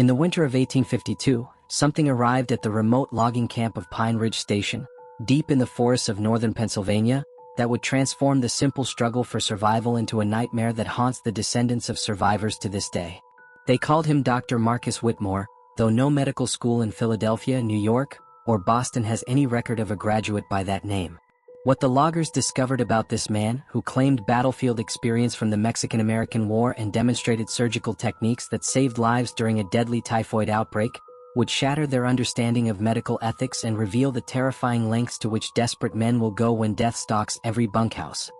In the winter of 1852, something arrived at the remote logging camp of Pine Ridge Station, deep in the forests of northern Pennsylvania, that would transform the simple struggle for survival into a nightmare that haunts the descendants of survivors to this day. They called him Dr. Marcus Whitmore, though no medical school in Philadelphia, New York, or Boston has any record of a graduate by that name. What the loggers discovered about this man, who claimed battlefield experience from the Mexican-American War and demonstrated surgical techniques that saved lives during a deadly typhoid outbreak, would shatter their understanding of medical ethics and reveal the terrifying lengths to which desperate men will go when death stalks every bunkhouse.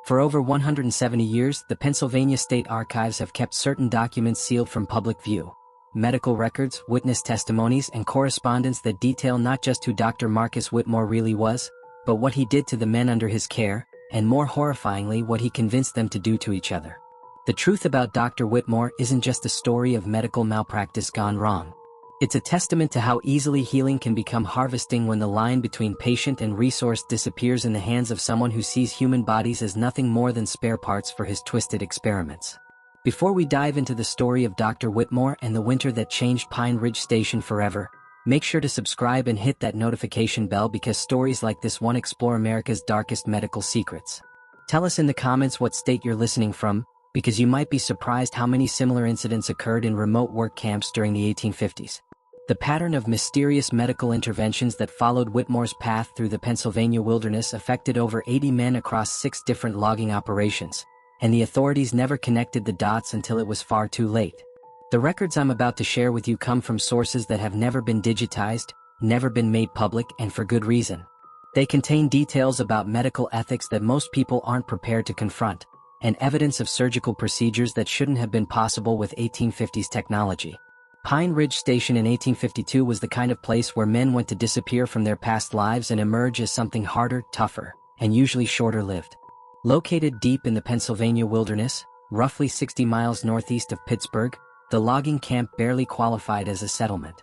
For over 170 years, the Pennsylvania State Archives have kept certain documents sealed from public view. Medical records, witness testimonies, and correspondence that detail not just who Dr. Marcus Whitmore really was, but what he did to the men under his care, and more horrifyingly what he convinced them to do to each other. The truth about Dr. Whitmore isn't just a story of medical malpractice gone wrong. It's a testament to how easily healing can become harvesting when the line between patient and resource disappears in the hands of someone who sees human bodies as nothing more than spare parts for his twisted experiments. Before we dive into the story of Dr. Whitmore and the winter that changed Pine Ridge Station forever, make sure to subscribe and hit that notification bell because stories like this one explore America's darkest medical secrets. Tell us in the comments what state you're listening from, because you might be surprised how many similar incidents occurred in remote work camps during the 1850s. The pattern of mysterious medical interventions that followed Whitmore's path through the Pennsylvania wilderness affected over 80 men across 6 different logging operations, and the authorities never connected the dots until it was far too late. The records I'm about to share with you come from sources that have never been digitized, never been made public, and for good reason. They contain details about medical ethics that most people aren't prepared to confront, and evidence of surgical procedures that shouldn't have been possible with 1850s technology. Pine Ridge Station in 1852 was the kind of place where men went to disappear from their past lives and emerge as something harder, tougher, and usually shorter-lived. Located deep in the Pennsylvania wilderness, roughly 60 miles northeast of Pittsburgh, the logging camp barely qualified as a settlement.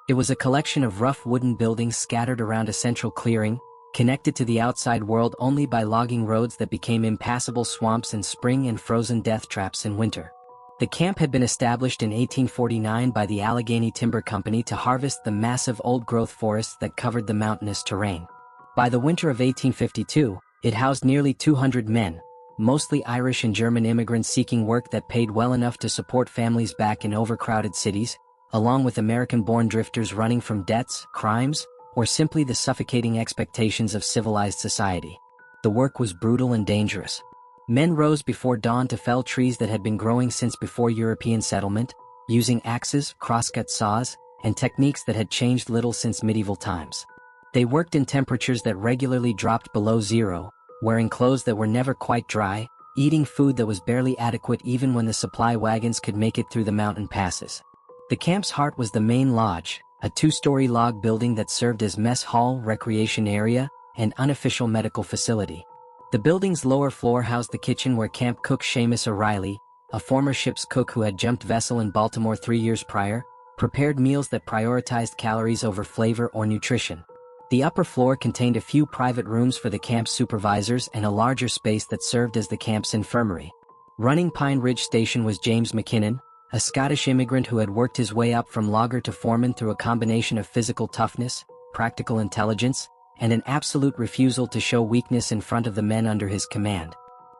It was a collection of rough wooden buildings scattered around a central clearing, connected to the outside world only by logging roads that became impassable swamps in spring and frozen death traps in winter. The camp had been established in 1849 by the Allegheny Timber Company to harvest the massive old-growth forests that covered the mountainous terrain. By the winter of 1852, it housed nearly 200 men, mostly Irish and German immigrants seeking work that paid well enough to support families back in overcrowded cities, along with American-born drifters running from debts, crimes, or simply the suffocating expectations of civilized society. The work was brutal and dangerous. Men rose before dawn to fell trees that had been growing since before European settlement, using axes, crosscut saws, and techniques that had changed little since medieval times. They worked in temperatures that regularly dropped below zero, wearing clothes that were never quite dry, eating food that was barely adequate even when the supply wagons could make it through the mountain passes. The camp's heart was the main lodge, a 2-story log building that served as mess hall, recreation area, and unofficial medical facility. The building's lower floor housed the kitchen where camp cook Seamus O'Reilly, a former ship's cook who had jumped vessel in Baltimore 3 years prior, prepared meals that prioritized calories over flavor or nutrition. The upper floor contained a few private rooms for the camp's supervisors and a larger space that served as the camp's infirmary. Running Pine Ridge Station was James McKinnon, a Scottish immigrant who had worked his way up from logger to foreman through a combination of physical toughness, practical intelligence, and an absolute refusal to show weakness in front of the men under his command.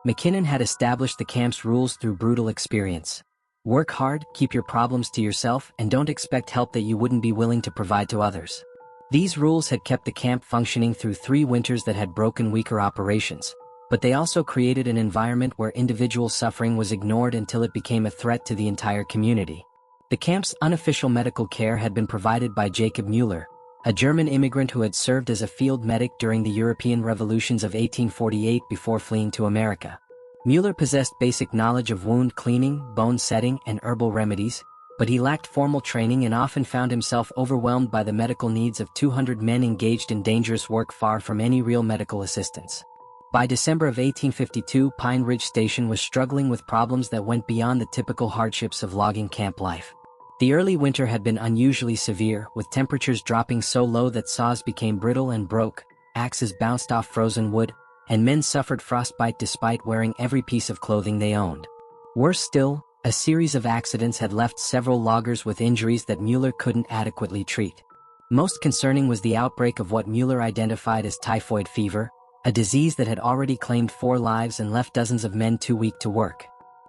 McKinnon had established the camp's rules through brutal experience. Work hard, keep your problems to yourself, and don't expect help that you wouldn't be willing to provide to others. These rules had kept the camp functioning through 3 winters that had broken weaker operations, but they also created an environment where individual suffering was ignored until it became a threat to the entire community. The camp's unofficial medical care had been provided by Jacob Mueller, a German immigrant who had served as a field medic during the European revolutions of 1848 before fleeing to America. Mueller possessed basic knowledge of wound cleaning, bone setting, and herbal remedies, but he lacked formal training and often found himself overwhelmed by the medical needs of 200 men engaged in dangerous work far from any real medical assistance. By December of 1852, Pine Ridge Station was struggling with problems that went beyond the typical hardships of logging camp life. The early winter had been unusually severe, with temperatures dropping so low that saws became brittle and broke, axes bounced off frozen wood, and men suffered frostbite despite wearing every piece of clothing they owned. Worse still, A series of accidents had left several loggers with injuries that Mueller couldn't adequately treat. Most concerning was the outbreak of what Mueller identified as typhoid fever, a disease that had already claimed 4 lives and left dozens of men too weak to work.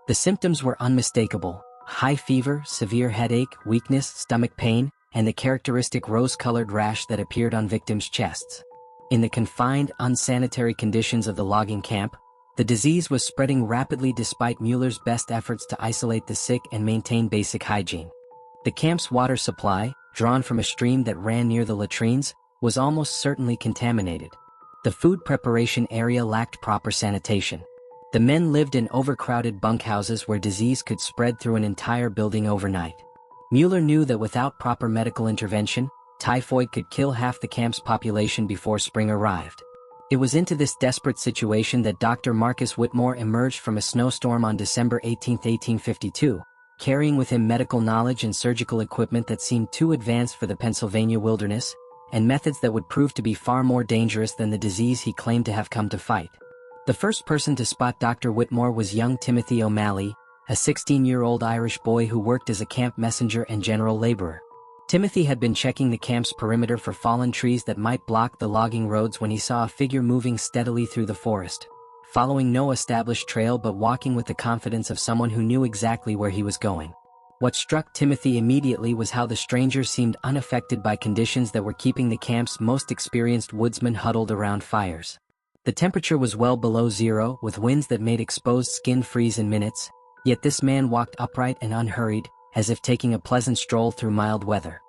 The symptoms were unmistakable: high fever, severe headache, weakness, stomach pain, and the characteristic rose-colored rash that appeared on victims' chests. In the confined, unsanitary conditions of the logging camp, the disease was spreading rapidly despite Mueller's best efforts to isolate the sick and maintain basic hygiene. The camp's water supply, drawn from a stream that ran near the latrines, was almost certainly contaminated. The food preparation area lacked proper sanitation. The men lived in overcrowded bunkhouses where disease could spread through an entire building overnight. Mueller knew that without proper medical intervention, typhoid could kill half the camp's population before spring arrived. It was into this desperate situation that Dr. Marcus Whitmore emerged from a snowstorm on December 18, 1852, carrying with him medical knowledge and surgical equipment that seemed too advanced for the Pennsylvania wilderness, and methods that would prove to be far more dangerous than the disease he claimed to have come to fight. The first person to spot Dr. Whitmore was young Timothy O'Malley, a 16-year-old Irish boy who worked as a camp messenger and general laborer. Timothy had been checking the camp's perimeter for fallen trees that might block the logging roads when he saw a figure moving steadily through the forest, following no established trail but walking with the confidence of someone who knew exactly where he was going. What struck Timothy immediately was how the stranger seemed unaffected by conditions that were keeping the camp's most experienced woodsmen huddled around fires. The temperature was well below zero, with winds that made exposed skin freeze in minutes, yet this man walked upright and unhurried, as if taking a pleasant stroll through mild weather.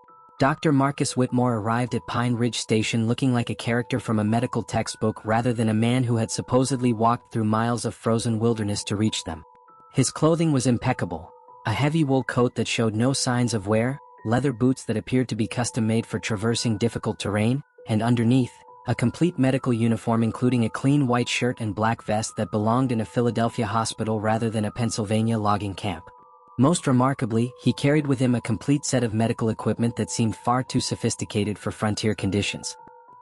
Dr. Marcus Whitmore arrived at Pine Ridge Station looking like a character from a medical textbook rather than a man who had supposedly walked through miles of frozen wilderness to reach them. His clothing was impeccable: a heavy wool coat that showed no signs of wear, leather boots that appeared to be custom-made for traversing difficult terrain, and underneath, a complete medical uniform including a clean white shirt and black vest that belonged in a Philadelphia hospital rather than a Pennsylvania logging camp. Most remarkably, he carried with him a complete set of medical equipment that seemed far too sophisticated for frontier conditions.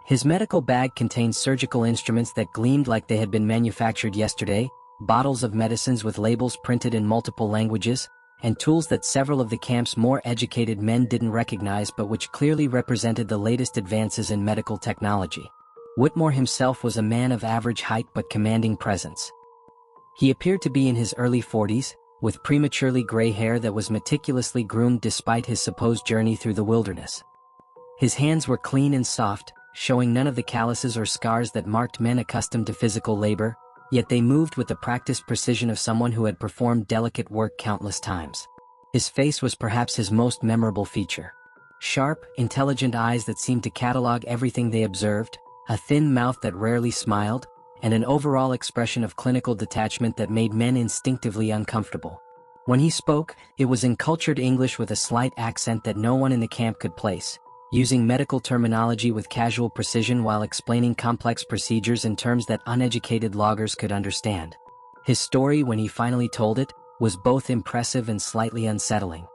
His medical bag contained surgical instruments that gleamed like they had been manufactured yesterday, bottles of medicines with labels printed in multiple languages, and tools that several of the camp's more educated men didn't recognize but which clearly represented the latest advances in medical technology. Whitmore himself was a man of average height but commanding presence. He appeared to be in his early 40s, with prematurely gray hair that was meticulously groomed despite his supposed journey through the wilderness. His hands were clean and soft, showing none of the calluses or scars that marked men accustomed to physical labor, yet they moved with the practiced precision of someone who had performed delicate work countless times. His face was perhaps his most memorable feature. Sharp, intelligent eyes that seemed to catalog everything they observed, a thin mouth that rarely smiled, and an overall expression of clinical detachment that made men instinctively uncomfortable. When he spoke, it was in cultured English with a slight accent that no one in the camp could place, using medical terminology with casual precision while explaining complex procedures in terms that uneducated loggers could understand. His story, when he finally told it, was both impressive and slightly unsettling.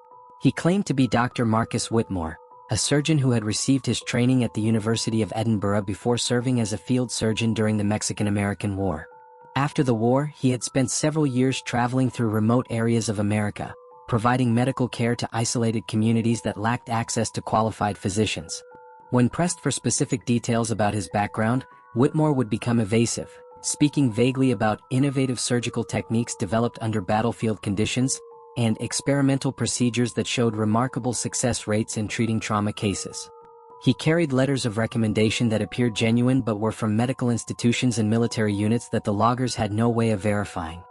He claimed to be Dr. Marcus Whitmore, a surgeon who had received his training at the University of Edinburgh before serving as a field surgeon during the Mexican-American War. After the war, he had spent several years traveling through remote areas of America, providing medical care to isolated communities that lacked access to qualified physicians. When pressed for specific details about his background, Whitmore would become evasive, speaking vaguely about innovative surgical techniques developed under battlefield conditions, and experimental procedures that showed remarkable success rates in treating trauma cases. He carried letters of recommendation that appeared genuine but were from medical institutions and military units that the loggers had no way of verifying.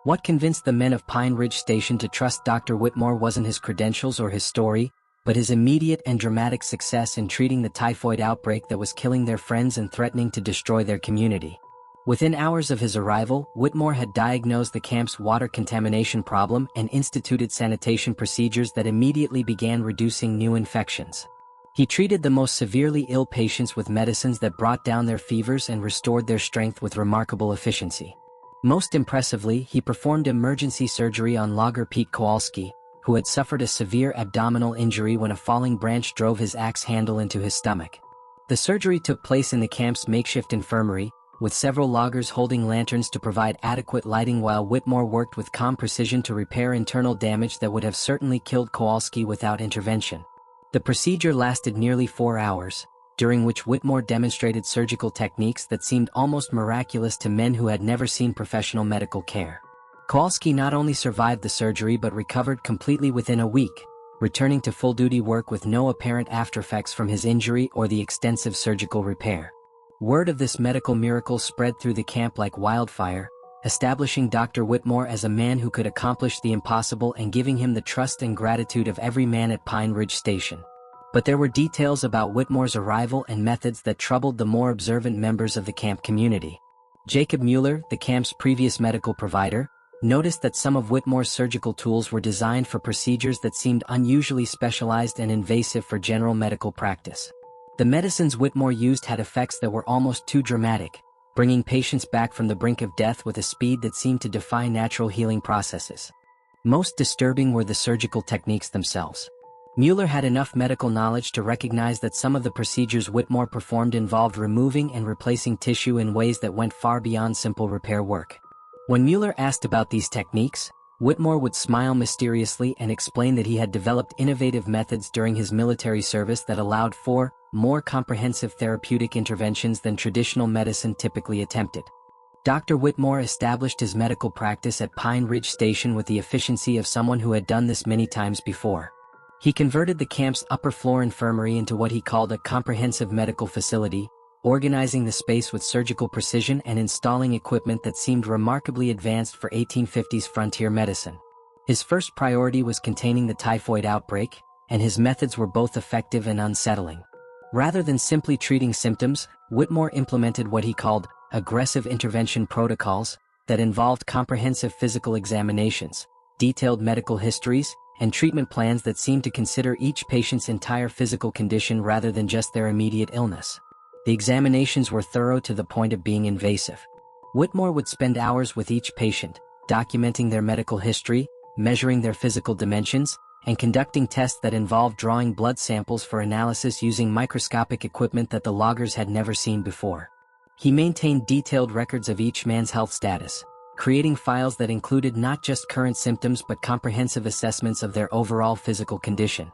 What convinced the men of Pine Ridge Station to trust Dr. Whitmore wasn't his credentials or his story, but his immediate and dramatic success in treating the typhoid outbreak that was killing their friends and threatening to destroy their community. Within hours of his arrival, Whitmore had diagnosed the camp's water contamination problem and instituted sanitation procedures that immediately began reducing new infections. He treated the most severely ill patients with medicines that brought down their fevers and restored their strength with remarkable efficiency. Most impressively, he performed emergency surgery on logger Pete Kowalski, who had suffered a severe abdominal injury when a falling branch drove his axe handle into his stomach. The surgery took place in the camp's makeshift infirmary, with several loggers holding lanterns to provide adequate lighting while Whitmore worked with calm precision to repair internal damage that would have certainly killed Kowalski without intervention. The procedure lasted nearly 4 hours, during which Whitmore demonstrated surgical techniques that seemed almost miraculous to men who had never seen professional medical care. Kowalski not only survived the surgery but recovered completely within a week, returning to full-duty work with no apparent aftereffects from his injury or the extensive surgical repair. Word of this medical miracle spread through the camp like wildfire, establishing Dr. Whitmore as a man who could accomplish the impossible and giving him the trust and gratitude of every man at Pine Ridge Station. But there were details about Whitmore's arrival and methods that troubled the more observant members of the camp community. Jacob Mueller, the camp's previous medical provider, noticed that some of Whitmore's surgical tools were designed for procedures that seemed unusually specialized and invasive for general medical practice. The medicines Whitmore used had effects that were almost too dramatic, bringing patients back from the brink of death with a speed that seemed to defy natural healing processes. Most disturbing were the surgical techniques themselves. Mueller had enough medical knowledge to recognize that some of the procedures Whitmore performed involved removing and replacing tissue in ways that went far beyond simple repair work. When Mueller asked about these techniques, Whitmore would smile mysteriously and explain that he had developed innovative methods during his military service that allowed for more comprehensive therapeutic interventions than traditional medicine typically attempted. Dr. Whitmore established his medical practice at Pine Ridge Station with the efficiency of someone who had done this many times before. He converted the camp's upper-floor infirmary into what he called a comprehensive medical facility, organizing the space with surgical precision and installing equipment that seemed remarkably advanced for 1850s frontier medicine. His first priority was containing the typhoid outbreak, and his methods were both effective and unsettling. Rather than simply treating symptoms, Whitmore implemented what he called aggressive intervention protocols that involved comprehensive physical examinations, detailed medical histories, and treatment plans that seemed to consider each patient's entire physical condition rather than just their immediate illness. The examinations were thorough to the point of being invasive. Whitmore would spend hours with each patient, documenting their medical history, measuring their physical dimensions, and conducting tests that involved drawing blood samples for analysis using microscopic equipment that the loggers had never seen before. He maintained detailed records of each man's health status, creating files that included not just current symptoms but comprehensive assessments of their overall physical condition.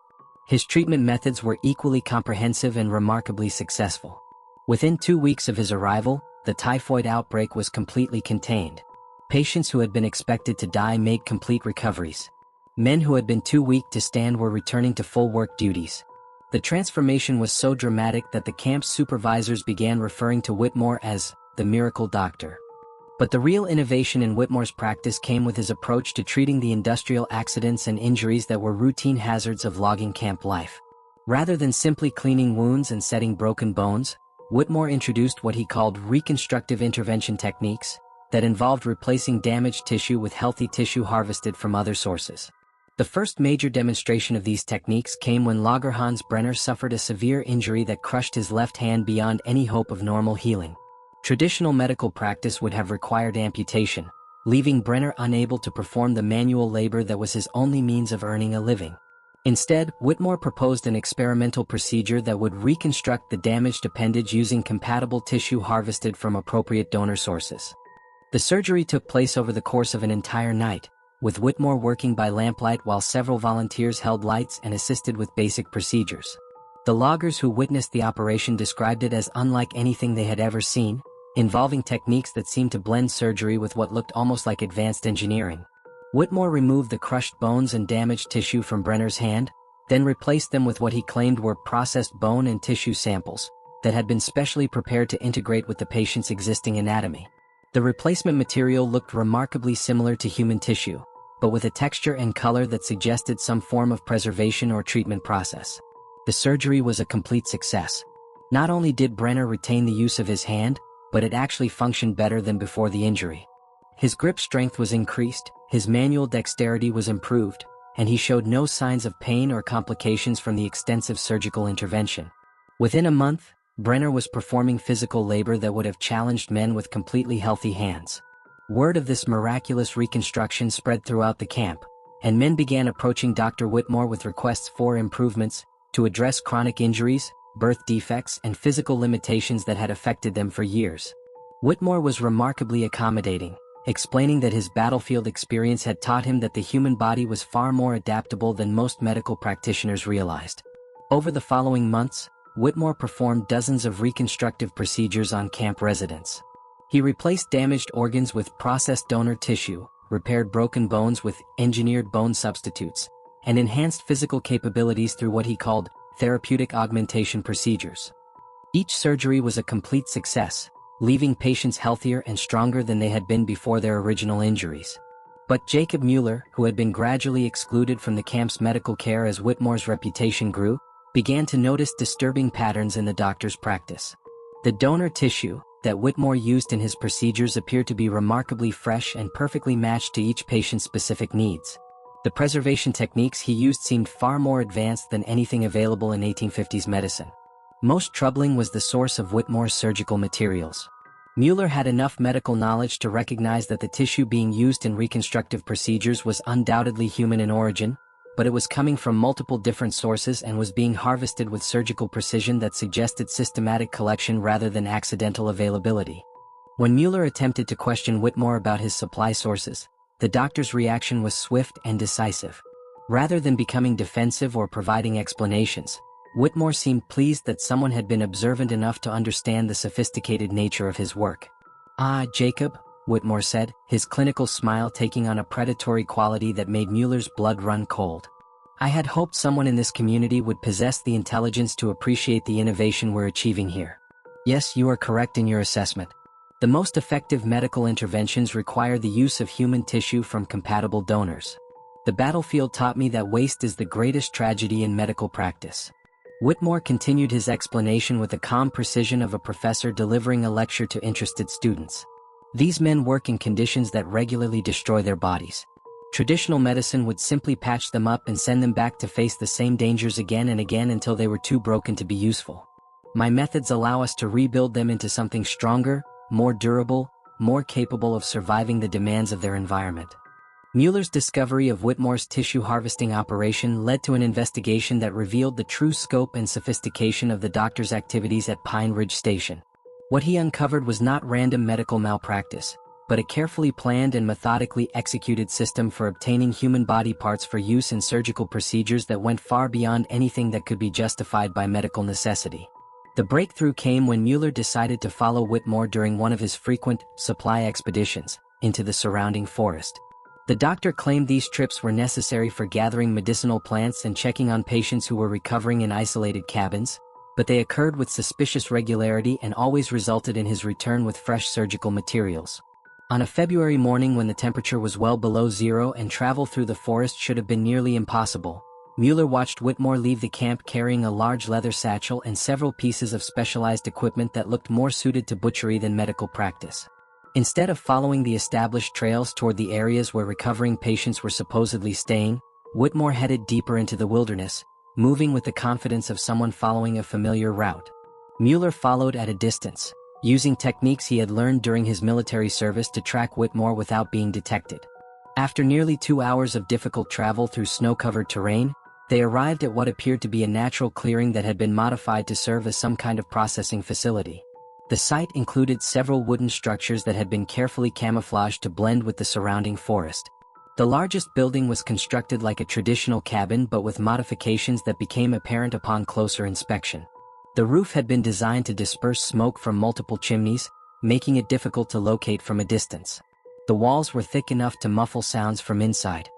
His treatment methods were equally comprehensive and remarkably successful. Within 2 weeks of his arrival, the typhoid outbreak was completely contained. Patients who had been expected to die made complete recoveries. Men who had been too weak to stand were returning to full work duties. The transformation was so dramatic that the camp's supervisors began referring to Whitmore as the miracle doctor. But the real innovation in Whitmore's practice came with his approach to treating the industrial accidents and injuries that were routine hazards of logging camp life. Rather than simply cleaning wounds and setting broken bones, Whitmore introduced what he called reconstructive intervention techniques that involved replacing damaged tissue with healthy tissue harvested from other sources. The first major demonstration of these techniques came when logger Hans Brenner suffered a severe injury that crushed his left hand beyond any hope of normal healing. Traditional medical practice would have required amputation, leaving Brenner unable to perform the manual labor that was his only means of earning a living. Instead, Whitmore proposed an experimental procedure that would reconstruct the damaged appendage using compatible tissue harvested from appropriate donor sources. The surgery took place over the course of an entire night, with Whitmore working by lamplight while several volunteers held lights and assisted with basic procedures. The loggers who witnessed the operation described it as unlike anything they had ever seen, involving techniques that seemed to blend surgery with what looked almost like advanced engineering. Whitmore removed the crushed bones and damaged tissue from Brenner's hand, then replaced them with what he claimed were processed bone and tissue samples that had been specially prepared to integrate with the patient's existing anatomy. The replacement material looked remarkably similar to human tissue, but with a texture and color that suggested some form of preservation or treatment process. The surgery was a complete success. Not only did Brenner retain the use of his hand, but it actually functioned better than before the injury. His grip strength was increased, his manual dexterity was improved, and he showed no signs of pain or complications from the extensive surgical intervention. Within a month, Brenner was performing physical labor that would have challenged men with completely healthy hands. Word of this miraculous reconstruction spread throughout the camp, and men began approaching Dr. Whitmore with requests for improvements to address chronic injuries, birth defects, and physical limitations that had affected them for years. Whitmore was remarkably accommodating, explaining that his battlefield experience had taught him that the human body was far more adaptable than most medical practitioners realized. Over the following months, Whitmore performed dozens of reconstructive procedures on camp residents. He replaced damaged organs with processed donor tissue, repaired broken bones with engineered bone substitutes, and enhanced physical capabilities through what he called therapeutic augmentation procedures. Each surgery was a complete success, leaving patients healthier and stronger than they had been before their original injuries. But Jacob Mueller, who had been gradually excluded from the camp's medical care as Whitmore's reputation grew, began to notice disturbing patterns in the doctor's practice. The donor tissue that Whitmore used in his procedures appeared to be remarkably fresh and perfectly matched to each patient's specific needs. The preservation techniques he used seemed far more advanced than anything available in 1850s medicine. Most troubling was the source of Whitmore's surgical materials. Mueller had enough medical knowledge to recognize that the tissue being used in reconstructive procedures was undoubtedly human in origin, but it was coming from multiple different sources and was being harvested with surgical precision that suggested systematic collection rather than accidental availability. When Mueller attempted to question Whitmore about his supply sources, the doctor's reaction was swift and decisive. Rather than becoming defensive or providing explanations, Whitmore seemed pleased that someone had been observant enough to understand the sophisticated nature of his work. "Ah, Jacob," Whitmore said, his clinical smile taking on a predatory quality that made Mueller's blood run cold. "I had hoped someone in this community would possess the intelligence to appreciate the innovation we're achieving here. Yes, you are correct in your assessment. The most effective medical interventions require the use of human tissue from compatible donors. The battlefield taught me that waste is the greatest tragedy in medical practice." Whitmore continued his explanation with the calm precision of a professor delivering a lecture to interested students. "These men work in conditions that regularly destroy their bodies. Traditional medicine would simply patch them up and send them back to face the same dangers again and again until they were too broken to be useful. My methods allow us to rebuild them into something stronger, more durable, more capable of surviving the demands of their environment." Mueller's discovery of Whitmore's tissue harvesting operation led to an investigation that revealed the true scope and sophistication of the doctor's activities at Pine Ridge Station. What he uncovered was not random medical malpractice, but a carefully planned and methodically executed system for obtaining human body parts for use in surgical procedures that went far beyond anything that could be justified by medical necessity. The breakthrough came when Mueller decided to follow Whitmore during one of his frequent supply expeditions into the surrounding forest. The doctor claimed these trips were necessary for gathering medicinal plants and checking on patients who were recovering in isolated cabins, but they occurred with suspicious regularity and always resulted in his return with fresh surgical materials. On a February morning when the temperature was well below zero and travel through the forest should have been nearly impossible, Mueller watched Whitmore leave the camp carrying a large leather satchel and several pieces of specialized equipment that looked more suited to butchery than medical practice. Instead of following the established trails toward the areas where recovering patients were supposedly staying, Whitmore headed deeper into the wilderness, moving with the confidence of someone following a familiar route. Mueller followed at a distance, using techniques he had learned during his military service to track Whitmore without being detected. After nearly 2 hours of difficult travel through snow-covered terrain, they arrived at what appeared to be a natural clearing that had been modified to serve as some kind of processing facility. The site included several wooden structures that had been carefully camouflaged to blend with the surrounding forest. The largest building was constructed like a traditional cabin but with modifications that became apparent upon closer inspection. The roof had been designed to disperse smoke from multiple chimneys, making it difficult to locate from a distance. The walls were thick enough to muffle sounds from inside.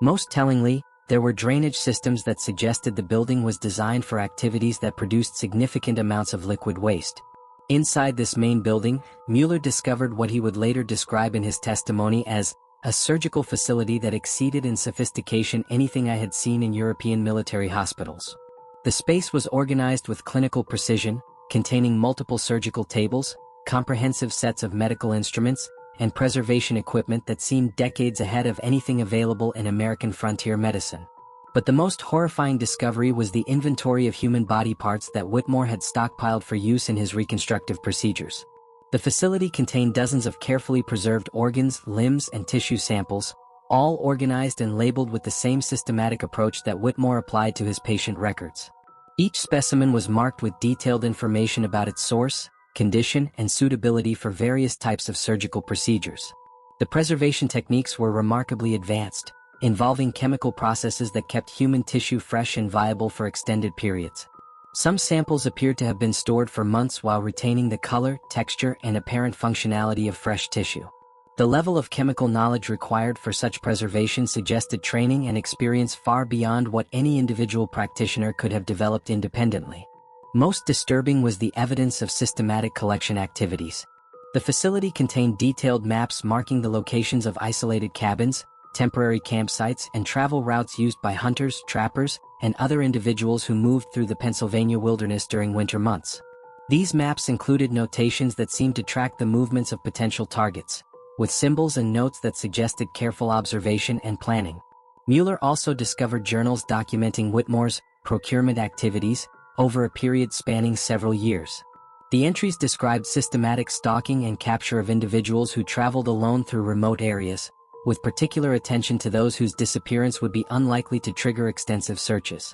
Most tellingly, there were drainage systems that suggested the building was designed for activities that produced significant amounts of liquid waste. Inside this main building, Mueller discovered what he would later describe in his testimony as a surgical facility that exceeded in sophistication anything I had seen in European military hospitals. The space was organized with clinical precision, containing multiple surgical tables, comprehensive sets of medical instruments, and preservation equipment that seemed decades ahead of anything available in American frontier medicine. But the most horrifying discovery was the inventory of human body parts that Whitmore had stockpiled for use in his reconstructive procedures. The facility contained dozens of carefully preserved organs, limbs, and tissue samples, all organized and labeled with the same systematic approach that Whitmore applied to his patient records. Each specimen was marked with detailed information about its source, condition, and suitability for various types of surgical procedures. The preservation techniques were remarkably advanced, involving chemical processes that kept human tissue fresh and viable for extended periods. Some samples appeared to have been stored for months while retaining the color, texture, and apparent functionality of fresh tissue. The level of chemical knowledge required for such preservation suggested training and experience far beyond what any individual practitioner could have developed independently. Most disturbing was the evidence of systematic collection activities. The facility contained detailed maps marking the locations of isolated cabins, temporary campsites, and travel routes used by hunters, trappers, and other individuals who moved through the Pennsylvania wilderness during winter months. These maps included notations that seemed to track the movements of potential targets, with symbols and notes that suggested careful observation and planning. Mueller also discovered journals documenting Whitmore's procurement activities over a period spanning several years. The entries described systematic stalking and capture of individuals who traveled alone through remote areas, with particular attention to those whose disappearance would be unlikely to trigger extensive searches.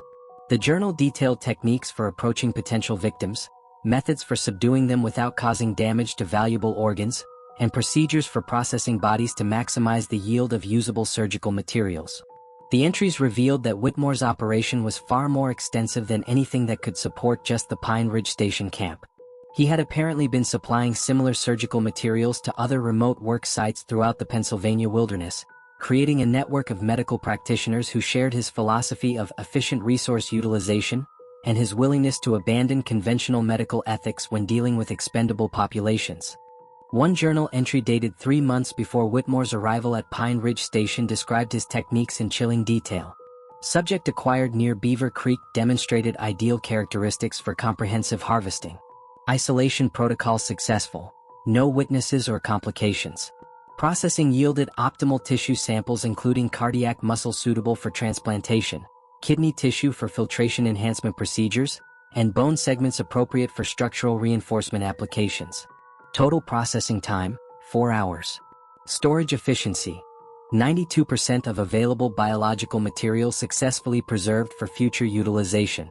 The journal detailed techniques for approaching potential victims, methods for subduing them without causing damage to valuable organs, and procedures for processing bodies to maximize the yield of usable surgical materials. The entries revealed that Whitmore's operation was far more extensive than anything that could support just the Pine Ridge Station camp. He had apparently been supplying similar surgical materials to other remote work sites throughout the Pennsylvania wilderness, creating a network of medical practitioners who shared his philosophy of efficient resource utilization and his willingness to abandon conventional medical ethics when dealing with expendable populations. One journal entry dated 3 months before Whitmore's arrival at Pine Ridge Station described his techniques in chilling detail. Subject acquired near Beaver Creek demonstrated ideal characteristics for comprehensive harvesting. Isolation protocol successful. No witnesses or complications. Processing yielded optimal tissue samples including cardiac muscle suitable for transplantation, kidney tissue for filtration enhancement procedures, and bone segments appropriate for structural reinforcement applications. Total processing time, 4 hours. Storage efficiency. 92% of available biological material successfully preserved for future utilization.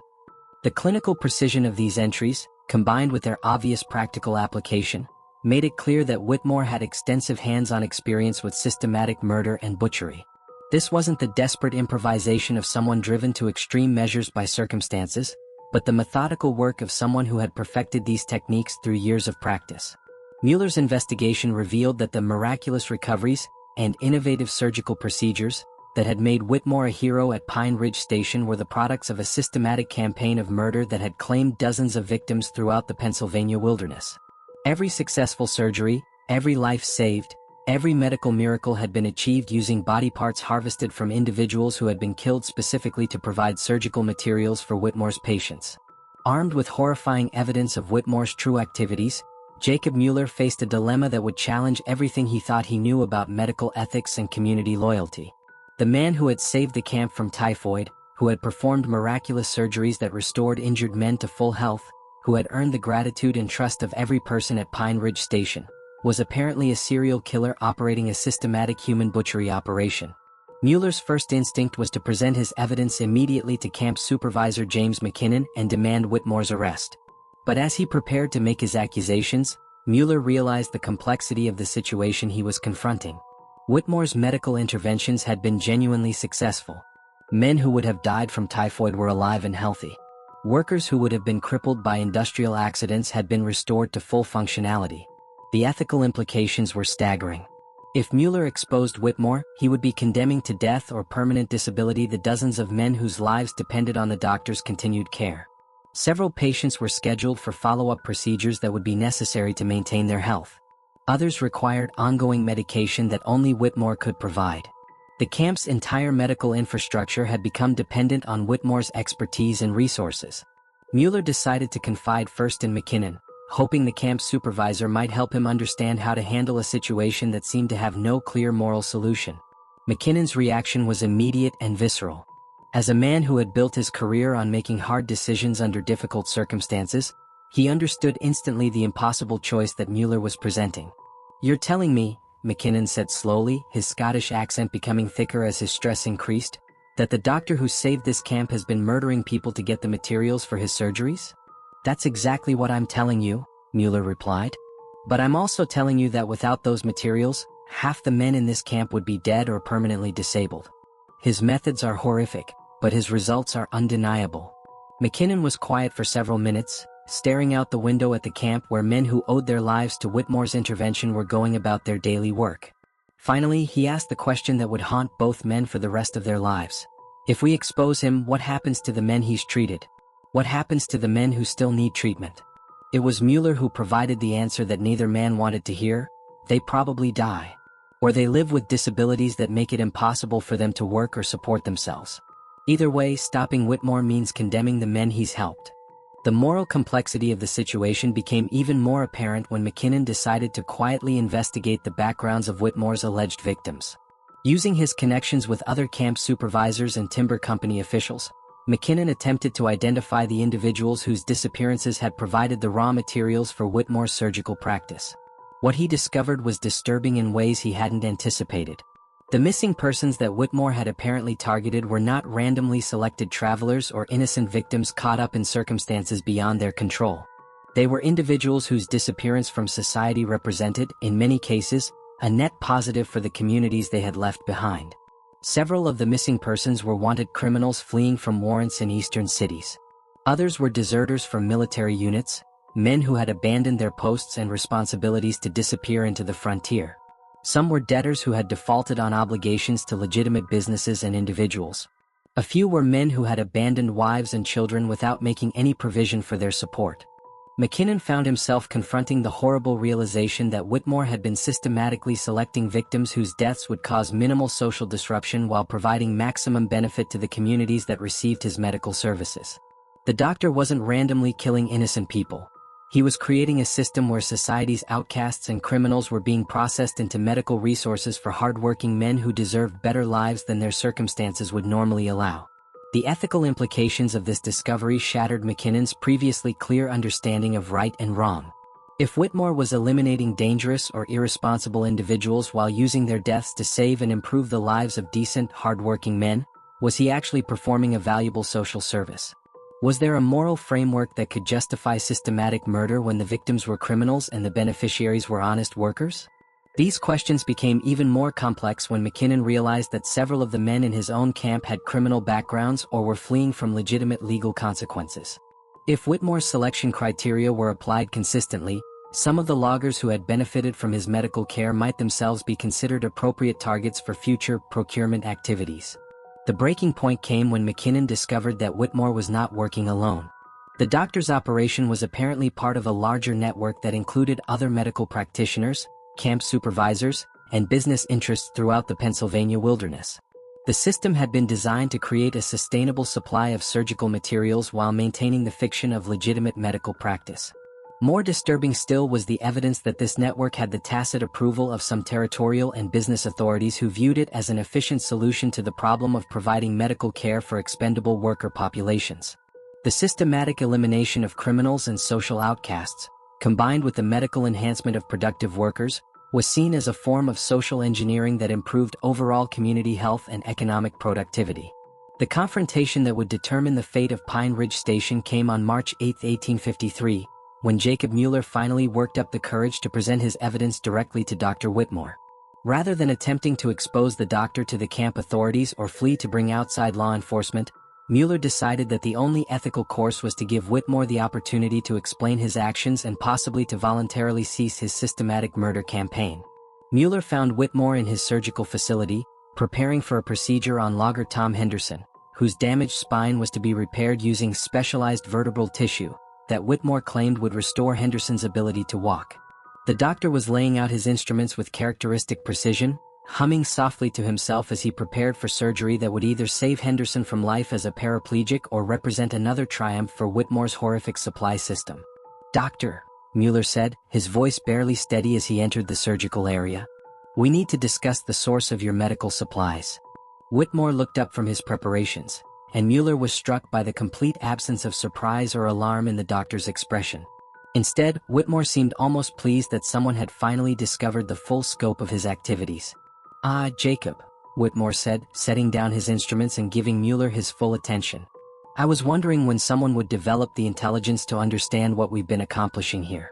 The clinical precision of these entries, combined with their obvious practical application, made it clear that Whitmore had extensive hands-on experience with systematic murder and butchery. This wasn't the desperate improvisation of someone driven to extreme measures by circumstances, but the methodical work of someone who had perfected these techniques through years of practice. Mueller's investigation revealed that the miraculous recoveries and innovative surgical procedures that had made Whitmore a hero at Pine Ridge Station were the products of a systematic campaign of murder that had claimed dozens of victims throughout the Pennsylvania wilderness. Every successful surgery, every life saved, every medical miracle had been achieved using body parts harvested from individuals who had been killed specifically to provide surgical materials for Whitmore's patients. Armed with horrifying evidence of Whitmore's true activities, Jacob Mueller faced a dilemma that would challenge everything he thought he knew about medical ethics and community loyalty. The man who had saved the camp from typhoid, who had performed miraculous surgeries that restored injured men to full health, who had earned the gratitude and trust of every person at Pine Ridge Station, was apparently a serial killer operating a systematic human butchery operation. Mueller's first instinct was to present his evidence immediately to camp supervisor James McKinnon and demand Whitmore's arrest. But as he prepared to make his accusations, Mueller realized the complexity of the situation he was confronting. Whitmore's medical interventions had been genuinely successful. Men who would have died from typhoid were alive and healthy. Workers who would have been crippled by industrial accidents had been restored to full functionality. The ethical implications were staggering. If Mueller exposed Whitmore, he would be condemning to death or permanent disability the dozens of men whose lives depended on the doctor's continued care. Several patients were scheduled for follow-up procedures that would be necessary to maintain their health. Others required ongoing medication that only Whitmore could provide. The camp's entire medical infrastructure had become dependent on Whitmore's expertise and resources. Mueller decided to confide first in McKinnon, hoping the camp's supervisor might help him understand how to handle a situation that seemed to have no clear moral solution. McKinnon's reaction was immediate and visceral. As a man who had built his career on making hard decisions under difficult circumstances, he understood instantly the impossible choice that Mueller was presenting. "You're telling me," McKinnon said slowly, his Scottish accent becoming thicker as his stress increased, "that the doctor who saved this camp has been murdering people to get the materials for his surgeries?" "That's exactly what I'm telling you," Mueller replied. "But I'm also telling you that without those materials, half the men in this camp would be dead or permanently disabled. His methods are horrific, but his results are undeniable." McKinnon was quiet for several minutes, staring out the window at the camp where men who owed their lives to Whitmore's intervention were going about their daily work. Finally, he asked the question that would haunt both men for the rest of their lives. "If we expose him, what happens to the men he's treated? What happens to the men who still need treatment?" It was Mueller who provided the answer that neither man wanted to hear. "They probably die. Or they live with disabilities that make it impossible for them to work or support themselves. Either way, stopping Whitmore means condemning the men he's helped." The moral complexity of the situation became even more apparent when McKinnon decided to quietly investigate the backgrounds of Whitmore's alleged victims. Using his connections with other camp supervisors and timber company officials, McKinnon attempted to identify the individuals whose disappearances had provided the raw materials for Whitmore's surgical practice. What he discovered was disturbing in ways he hadn't anticipated. The missing persons that Whitmore had apparently targeted were not randomly selected travelers or innocent victims caught up in circumstances beyond their control. They were individuals whose disappearance from society represented, in many cases, a net positive for the communities they had left behind. Several of the missing persons were wanted criminals fleeing from warrants in eastern cities. Others were deserters from military units, men who had abandoned their posts and responsibilities to disappear into the frontier. Some were debtors who had defaulted on obligations to legitimate businesses and individuals. A few were men who had abandoned wives and children without making any provision for their support. McKinnon found himself confronting the horrible realization that Whitmore had been systematically selecting victims whose deaths would cause minimal social disruption while providing maximum benefit to the communities that received his medical services. The doctor wasn't randomly killing innocent people. He was creating a system where society's outcasts and criminals were being processed into medical resources for hardworking men who deserved better lives than their circumstances would normally allow. The ethical implications of this discovery shattered McKinnon's previously clear understanding of right and wrong. If Whitmore was eliminating dangerous or irresponsible individuals while using their deaths to save and improve the lives of decent, hardworking men, was he actually performing a valuable social service? Was there a moral framework that could justify systematic murder when the victims were criminals and the beneficiaries were honest workers? These questions became even more complex when McKinnon realized that several of the men in his own camp had criminal backgrounds or were fleeing from legitimate legal consequences. If Whitmore's selection criteria were applied consistently, some of the loggers who had benefited from his medical care might themselves be considered appropriate targets for future procurement activities. The breaking point came when McKinnon discovered that Whitmore was not working alone. The doctor's operation was apparently part of a larger network that included other medical practitioners, camp supervisors, and business interests throughout the Pennsylvania wilderness. The system had been designed to create a sustainable supply of surgical materials while maintaining the fiction of legitimate medical practice. More disturbing still was the evidence that this network had the tacit approval of some territorial and business authorities who viewed it as an efficient solution to the problem of providing medical care for expendable worker populations. The systematic elimination of criminals and social outcasts, combined with the medical enhancement of productive workers, was seen as a form of social engineering that improved overall community health and economic productivity. The confrontation that would determine the fate of Pine Ridge Station came on March 8, 1853, when Jacob Mueller finally worked up the courage to present his evidence directly to Dr. Whitmore. Rather than attempting to expose the doctor to the camp authorities or flee to bring outside law enforcement, Mueller decided that the only ethical course was to give Whitmore the opportunity to explain his actions and possibly to voluntarily cease his systematic murder campaign. Mueller found Whitmore in his surgical facility, preparing for a procedure on logger Tom Henderson, whose damaged spine was to be repaired using specialized vertebral tissue that Whitmore claimed would restore Henderson's ability to walk. The doctor was laying out his instruments with characteristic precision, humming softly to himself as he prepared for surgery that would either save Henderson from life as a paraplegic or represent another triumph for Whitmore's horrific supply system. "Doctor," Mueller said, his voice barely steady as he entered the surgical area, "we need to discuss the source of your medical supplies." Whitmore looked up from his preparations, and Mueller was struck by the complete absence of surprise or alarm in the doctor's expression. Instead, Whitmore seemed almost pleased that someone had finally discovered the full scope of his activities. "Ah, Jacob," Whitmore said, setting down his instruments and giving Mueller his full attention. "I was wondering when someone would develop the intelligence to understand what we've been accomplishing here.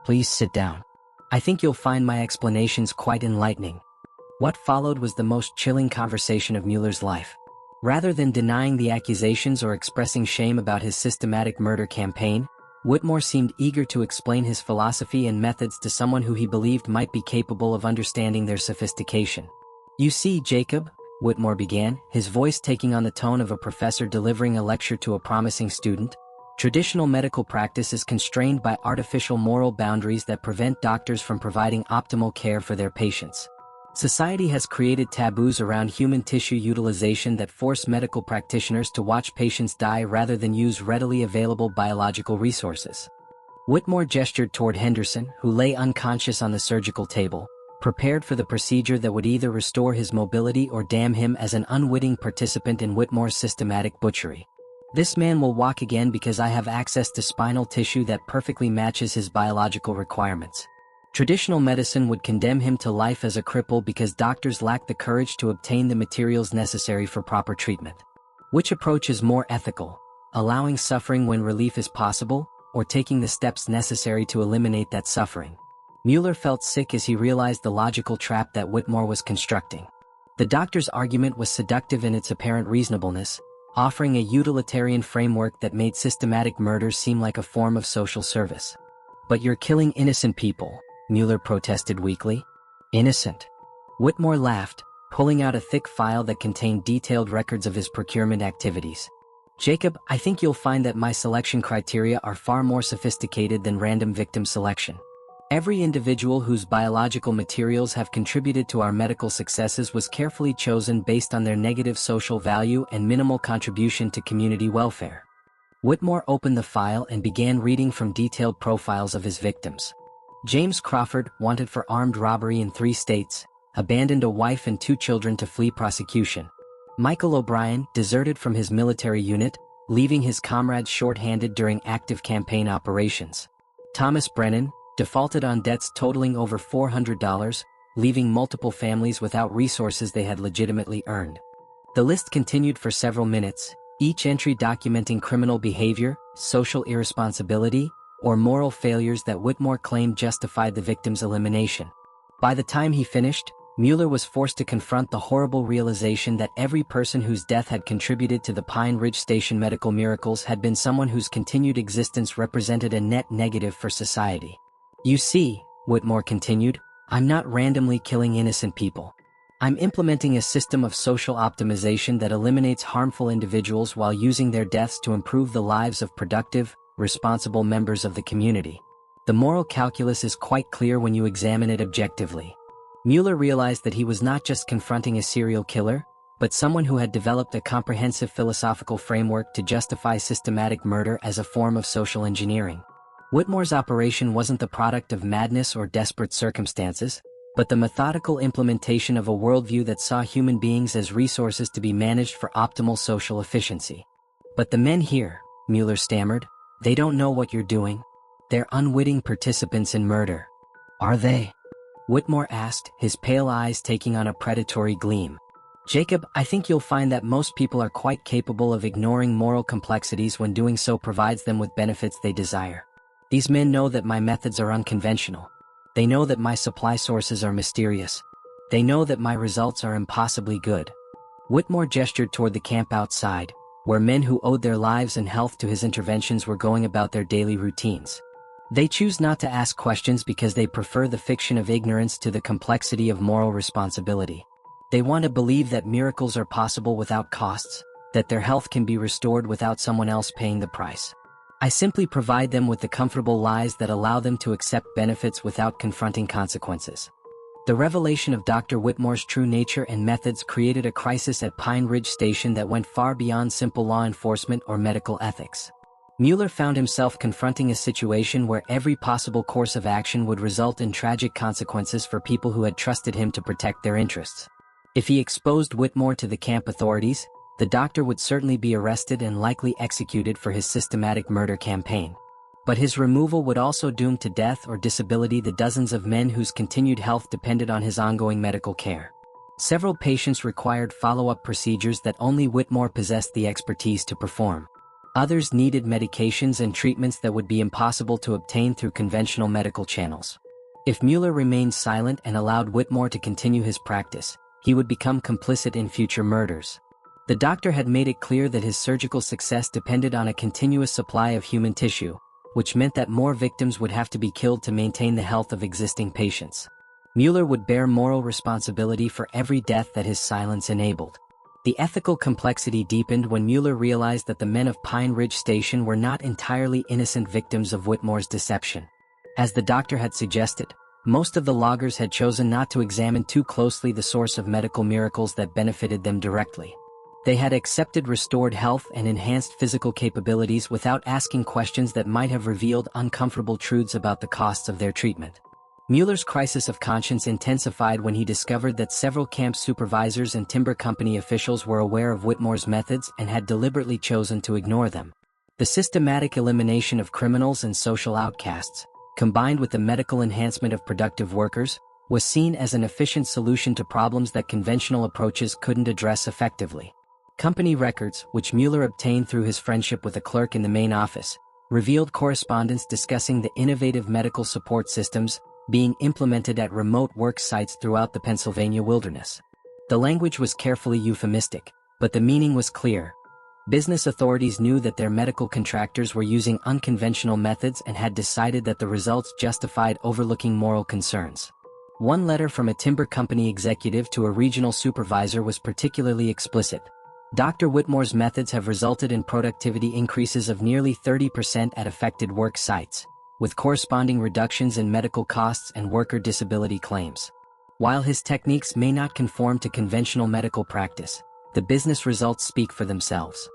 Please sit down. I think you'll find my explanations quite enlightening. What followed was the most chilling conversation of Mueller's life. Rather than denying the accusations or expressing shame about his systematic murder campaign, Whitmore seemed eager to explain his philosophy and methods to someone who he believed might be capable of understanding their sophistication. "You see, Jacob," Whitmore began, his voice taking on the tone of a professor delivering a lecture to a promising student, "traditional medical practice is constrained by artificial moral boundaries that prevent doctors from providing optimal care for their patients. Society has created taboos around human tissue utilization that force medical practitioners to watch patients die rather than use readily available biological resources." Whitmore gestured toward Henderson, who lay unconscious on the surgical table, prepared for the procedure that would either restore his mobility or damn him as an unwitting participant in Whitmore's systematic butchery. "This man will walk again because I have access to spinal tissue that perfectly matches his biological requirements. Traditional medicine would condemn him to life as a cripple because doctors lack the courage to obtain the materials necessary for proper treatment. Which approach is more ethical, allowing suffering when relief is possible, or taking the steps necessary to eliminate that suffering?" Mueller felt sick as he realized the logical trap that Whitmore was constructing. The doctor's argument was seductive in its apparent reasonableness, offering a utilitarian framework that made systematic murder seem like a form of social service. "But you're killing innocent people," Mueller protested weakly. "Innocent?" Whitmore laughed, pulling out a thick file that contained detailed records of his procurement activities. "Jacob, I think you'll find that my selection criteria are far more sophisticated than random victim selection. Every individual whose biological materials have contributed to our medical successes was carefully chosen based on their negative social value and minimal contribution to community welfare." Whitmore opened the file and began reading from detailed profiles of his victims. James Crawford, wanted for armed robbery in 3 states, abandoned a wife and 2 children to flee prosecution. Michael O'Brien, deserted from his military unit, leaving his comrades short-handed during active campaign operations. Thomas Brennan, defaulted on debts totaling over $400, leaving multiple families without resources they had legitimately earned. The list continued for several minutes, each entry documenting criminal behavior, social irresponsibility, or moral failures that Whitmore claimed justified the victim's elimination. By the time he finished, Mueller was forced to confront the horrible realization that every person whose death had contributed to the Pine Ridge Station medical miracles had been someone whose continued existence represented a net negative for society. "You see," Whitmore continued, "I'm not randomly killing innocent people. I'm implementing a system of social optimization that eliminates harmful individuals while using their deaths to improve the lives of productive, responsible members of the community. The moral calculus is quite clear when you examine it objectively." Mueller realized that he was not just confronting a serial killer, but someone who had developed a comprehensive philosophical framework to justify systematic murder as a form of social engineering. Whitmore's operation wasn't the product of madness or desperate circumstances, but the methodical implementation of a worldview that saw human beings as resources to be managed for optimal social efficiency. "But the men here," Mueller stammered, "they don't know what you're doing. They're unwitting participants in murder." "Are they?" Whitmore asked, his pale eyes taking on a predatory gleam. "Jacob, I think you'll find that most people are quite capable of ignoring moral complexities when doing so provides them with benefits they desire. These men know that my methods are unconventional. They know that my supply sources are mysterious. They know that my results are impossibly good." Whitmore gestured toward the camp outside, where men who owed their lives and health to his interventions were going about their daily routines. "They choose not to ask questions because they prefer the fiction of ignorance to the complexity of moral responsibility. They want to believe that miracles are possible without costs, that their health can be restored without someone else paying the price. I simply provide them with the comfortable lies that allow them to accept benefits without confronting consequences." The revelation of Dr. Whitmore's true nature and methods created a crisis at Pine Ridge Station that went far beyond simple law enforcement or medical ethics. Mueller found himself confronting a situation where every possible course of action would result in tragic consequences for people who had trusted him to protect their interests. If he exposed Whitmore to the camp authorities, the doctor would certainly be arrested and likely executed for his systematic murder campaign. But his removal would also doom to death or disability the dozens of men whose continued health depended on his ongoing medical care. Several patients required follow-up procedures that only Whitmore possessed the expertise to perform. Others needed medications and treatments that would be impossible to obtain through conventional medical channels. If Mueller remained silent and allowed Whitmore to continue his practice, he would become complicit in future murders. The doctor had made it clear that his surgical success depended on a continuous supply of human tissue, which meant that more victims would have to be killed to maintain the health of existing patients. Mueller would bear moral responsibility for every death that his silence enabled. The ethical complexity deepened when Mueller realized that the men of Pine Ridge Station were not entirely innocent victims of Whitmore's deception. As the doctor had suggested, most of the loggers had chosen not to examine too closely the source of medical miracles that benefited them directly. They had accepted restored health and enhanced physical capabilities without asking questions that might have revealed uncomfortable truths about the costs of their treatment. Mueller's crisis of conscience intensified when he discovered that several camp supervisors and timber company officials were aware of Whitmore's methods and had deliberately chosen to ignore them. The systematic elimination of criminals and social outcasts, combined with the medical enhancement of productive workers, was seen as an efficient solution to problems that conventional approaches couldn't address effectively. Company records, which Mueller obtained through his friendship with a clerk in the main office, revealed correspondence discussing the innovative medical support systems being implemented at remote work sites throughout the Pennsylvania wilderness. The language was carefully euphemistic, but the meaning was clear. Business authorities knew that their medical contractors were using unconventional methods and had decided that the results justified overlooking moral concerns. One letter from a timber company executive to a regional supervisor was particularly explicit. Dr. Whitmore's methods have resulted in productivity increases of nearly 30% at affected work sites, with corresponding reductions in medical costs and worker disability claims. While his techniques may not conform to conventional medical practice, the business results speak for themselves.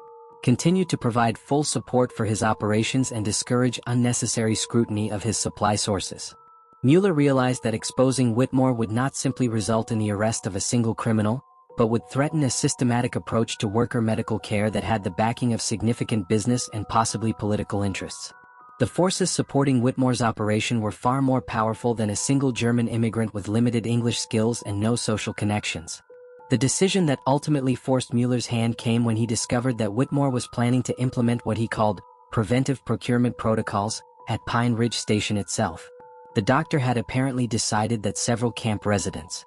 Continue to provide full support for his operations and discourage unnecessary scrutiny of his supply sources. Mueller realized that exposing Whitmore would not simply result in the arrest of a single criminal, but would threaten a systematic approach to worker medical care that had the backing of significant business and possibly political interests. The forces supporting Whitmore's operation were far more powerful than a single German immigrant with limited English skills and no social connections. The decision that ultimately forced Mueller's hand came when he discovered that Whitmore was planning to implement what he called preventive procurement protocols at Pine Ridge Station itself. The doctor had apparently decided that several camp residents,